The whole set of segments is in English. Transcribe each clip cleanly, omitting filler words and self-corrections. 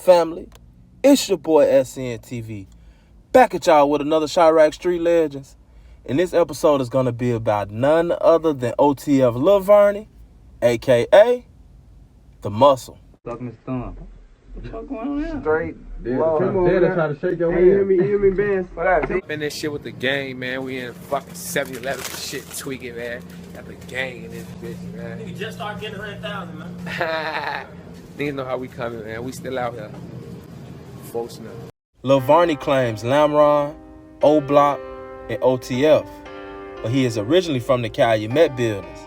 family? It's your boy SNTV, back at y'all with another Chiraq Street Legends. And this episode is going to be about none other than OTF Lil Varney, a.k.a. The Muscle. Suck his thumb. What the fuck going on now? Straight. Try to shake your hand. Hear me, Ben. What up, B? In this shit with the gang, man. We in fucking 7-Eleven shit tweaking, man. Got the gang in this bitch, man. You just start getting 100,000, man. Niggas know how we coming, man. We still out here. Folks know. Lil Varney claims Lamron, O-Block, and OTF, but he is originally from the Calumet buildings.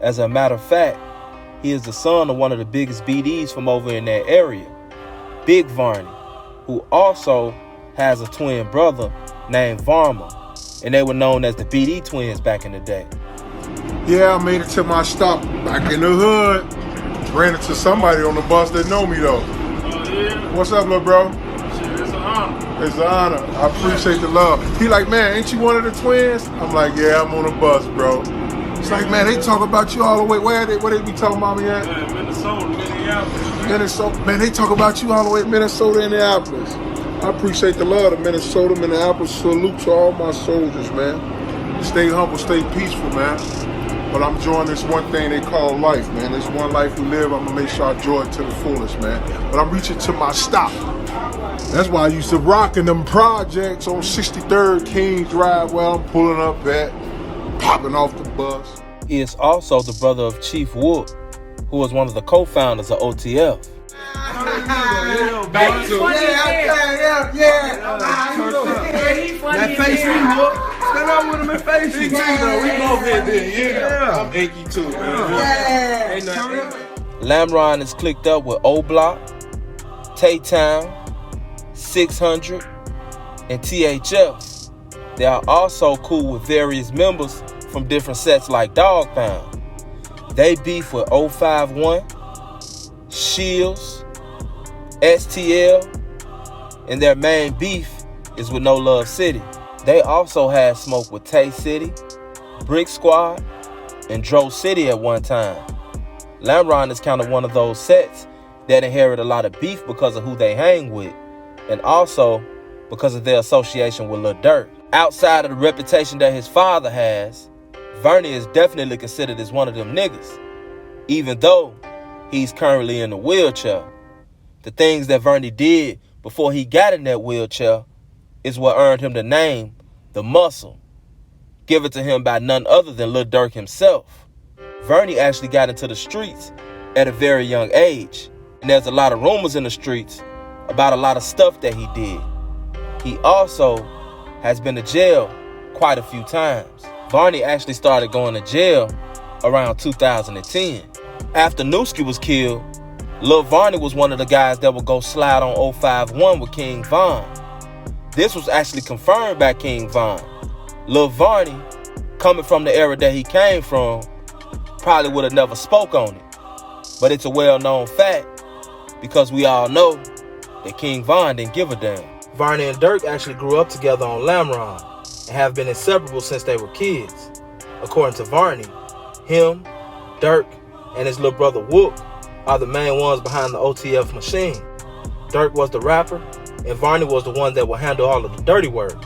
As a matter of fact, he is the son of one of the biggest BDs from over in that area, Big Varney, who also has a twin brother named Varma, and they were known as the BD twins back in the day. Yeah, I made it to my stop back in the hood. Ran into somebody on the bus that know me though. Oh, yeah? What's up, little bro? Shit, it's an honor. It's an honor. I appreciate the love. He like, man, ain't you one of the twins? I'm like, yeah, I'm on the bus, bro. It's like, man, they talk about you all the way. Where they be talking about me at? Yeah, Minnesota, Minneapolis. Minnesota. Man, they talk about you all the way in Minnesota, Minneapolis. I appreciate the love of Minnesota, Minneapolis. Salute to all my soldiers, man. Stay humble, stay peaceful, man. But I'm enjoying this one thing they call life, man. This one life we live, I'm gonna make sure I enjoy it to the fullest, man. But I'm reaching to my stop. That's why I used to rock in them projects on 63rd King Drive where I'm pulling up at, popping off the bus. He is also the brother of Chief Wood, who was one of the co-founders of OTF. Back to That face me, boy. Stand up with him and face me. We both hit there, I'm achy too, man. Ain't nothing. Lamron is clicked up with O-Block, Tay-Town, 600, and THF. They are also cool with various members from different sets like Dog Pound. They beef with 051, Shields, STL, and their main beef is with No Love City. They also had smoke with Tay City, Brick Squad, and Dro City at one time. Lamron is kind of one of those sets that inherit a lot of beef because of who they hang with, and also because of their association with Lil Durk. Outside of the reputation that his father has, Varney is definitely considered as one of them niggas, even though he's currently in a wheelchair. The things that Varney did before he got in that wheelchair is what earned him the name The Muscle, given to him by none other than Lil Durk himself. Varney actually got into the streets at a very young age, and there's a lot of rumors in the streets about a lot of stuff that he did. He also has been to jail quite a few times. Varney actually started going to jail around 2010. After Newz was killed, Lil Varney was one of the guys that would go slide on 051 with King Von. This was actually confirmed by King Von. Lil Varney, coming from the era that he came from, probably would have never spoke on it. But it's a well-known fact because we all know that King Von didn't give a damn. Varney and Durk actually grew up together on Lamron and have been inseparable since they were kids. According to Varney, him, Durk, and his little brother Wook are the main ones behind the OTF machine. Durk was the rapper, and Varney was the one that would handle all of the dirty work.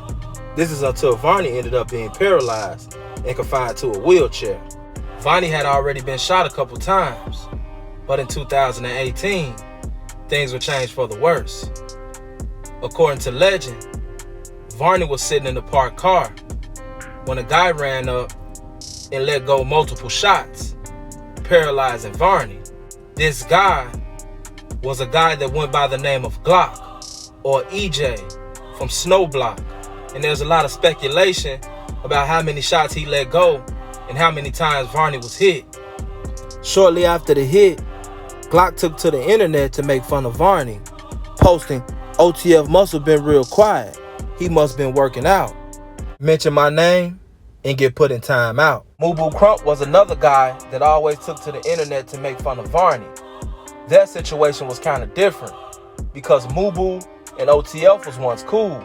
This is until Varney ended up being paralyzed and confined to a wheelchair. Varney had already been shot a couple times, but in 2018, things would change for the worse. According to legend, Varney was sitting in the parked car when a guy ran up and let go multiple shots, paralyzing Varney. This guy was a guy that went by the name of Glock, or EJ, from Snow Block. And there's a lot of speculation about how many shots he let go and how many times Varney was hit. Shortly after the hit, Glock took to the internet to make fun of Varney, posting, "OTF must have been real quiet. He must have been working out. Mention my name and get put in time out." Mubu Crump was another guy that always took to the internet to make fun of Varney. Their situation was kind of different because Mubu and OTF was once cool.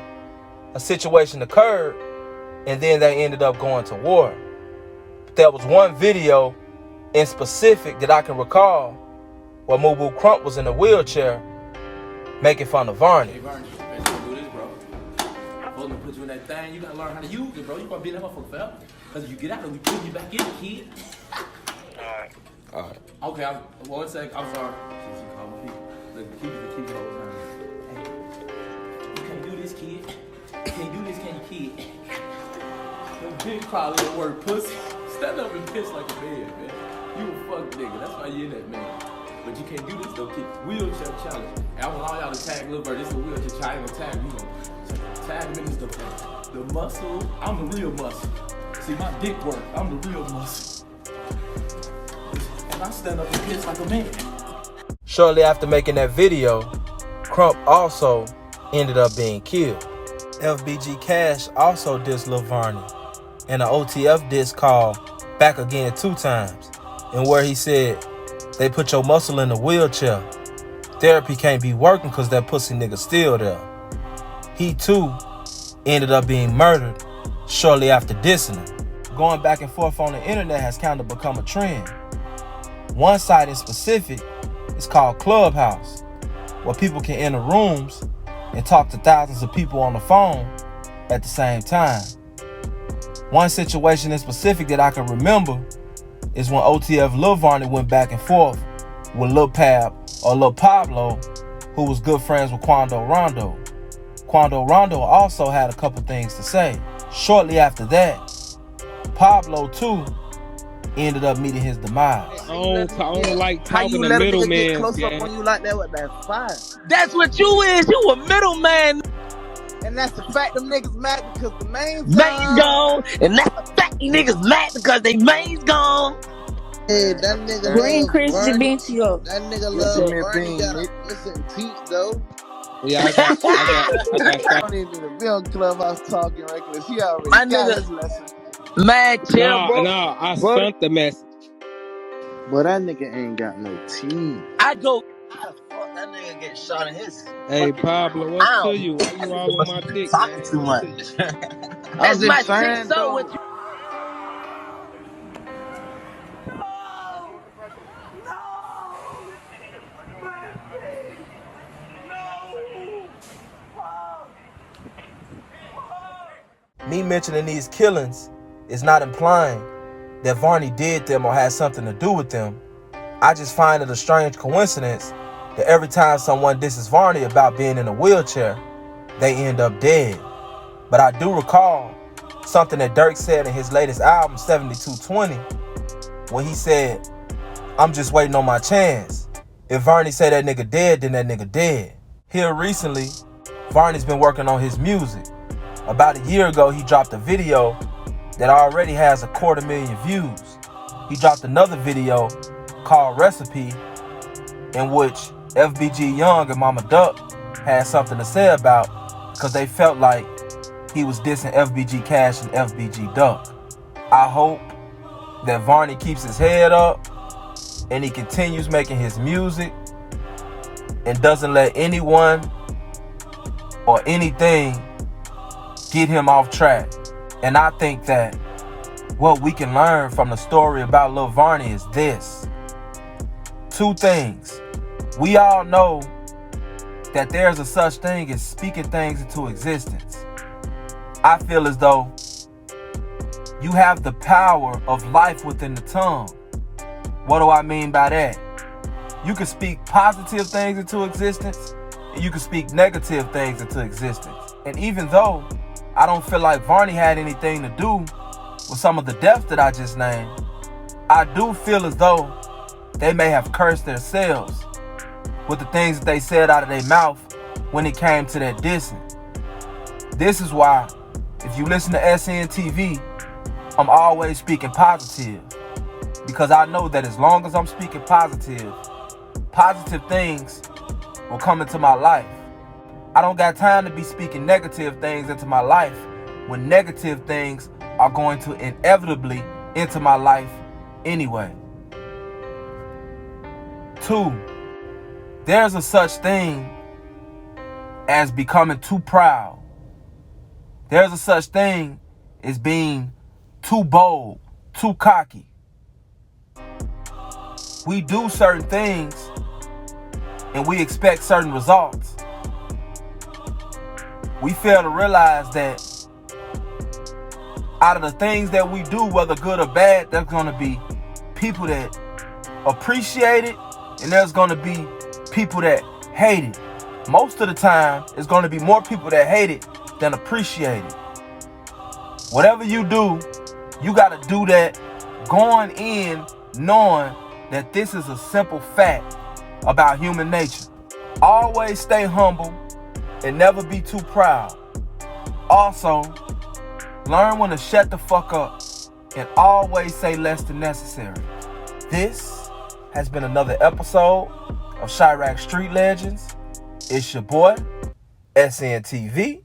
A situation occurred and then they ended up going to war. But there was one video in specific that I can recall where Mubu Crump was in a wheelchair making fun of Varney. Hey, Varney, man, you gonna do this, bro. Supposed to put you in that thing. You gotta learn how to use it, bro. You gonna be in that motherfucker forever. Because if you get out of it, we put you back in, kid. Alright. Okay, one sec. I'm sorry. Since you call me people. Look, keep it the whole time. Hey, you can't do this, kid. You can't do this, can you, kid? Them big crowd little word pussy. Stand up and piss like a man, man. You a fuck nigga. That's why you in that, man. But you can't do this, though, kid. Wheelchair challenge. And I want all y'all to tag Lil Varney. This is a wheelchair challenge. Tag me, tag him in this stuff. The muscle, I'm the real muscle. See, my dick work. I'm the real muscle. And I stand up and piss like a man. Shortly after making that video, Crump also ended up being killed. FBG Cash also dissed Lil Varney in an OTF diss called Back Again 2 times, and where he said, they put your muscle in the wheelchair. Therapy can't be working because that pussy nigga still there. He too ended up being murdered shortly after dissing him. Going back and forth on the internet has kind of become a trend. One site in specific is called Clubhouse, where people can enter rooms and talk to thousands of people on the phone at the same time. One situation in specific that I can remember is when OTF Lil Varney went back and forth with Lil Pab or Lil Pablo, who was good friends with Quando Rondo. Quando Rondo also had a couple things to say. Shortly after that, Pablo too ended up meeting his demise. I don't like talking to middleman. middleman. Close up on you like that with that fire. That's what you is. You a middleman. And that's the fact them niggas mad because the main's gone. And that's the fact you niggas mad because they main's gone. Hey, that nigga Green Christian bench you up. That nigga love Varney got a missing teeth though. Yeah, I got don't even need to be on Clubhouse talking reckless. He already My got nigga, his lesson. mad chill, bro. No, I sent the message. But that nigga ain't got no teeth. I go, how the fuck that nigga get shot in his Hey, Pablo, what's to you? Why you all on my dick, talking man? too much. That's my saying, shit, so what you... Me mentioning these killings is not implying that Varney did them or had something to do with them. I just find it a strange coincidence that every time someone disses Varney about being in a wheelchair, they end up dead. But I do recall something that Dirk said in his latest album, 7220, when he said, I'm just waiting on my chance. If Varney say that nigga dead, then that nigga dead. Here recently, Varney's been working on his music. About a year ago, he dropped a video that already has 250,000 views. He dropped another video called Recipe, in which FBG Young and Mama Duck had something to say about because they felt like he was dissing FBG Cash and FBG Duck. I hope that Varney keeps his head up and he continues making his music and doesn't let anyone or anything get him off track. And I think that what we can learn from the story about Lil Varney is this. 2 things. We all know that there's a such thing as speaking things into existence. I feel as though you have the power of life within the tongue. What do I mean by that? You can speak positive things into existence, and you can speak negative things into existence. And even though I don't feel like Varney had anything to do with some of the deaths that I just named, I do feel as though they may have cursed themselves with the things that they said out of their mouth when it came to that dissing. This is why, if you listen to SNTV, I'm always speaking positive. Because I know that as long as I'm speaking positive, positive things will come into my life. I don't got time to be speaking negative things into my life when negative things are going to inevitably enter my life anyway. 2, there's a such thing as becoming too proud. There's a such thing as being too bold, too cocky. We do certain things and we expect certain results. we fail to realize that out of the things that we do, whether good or bad, there's going to be people that appreciate it, and there's going to be people that hate it. Most of the time, it's going to be more people that hate it than appreciate it. Whatever you do, you got to do that going in knowing that this is a simple fact about human nature. Always stay humble and never be too proud. Also, learn when to shut the fuck up and always say less than necessary. This has been another episode of Chiraq Street Legends. It's your boy, SNTV.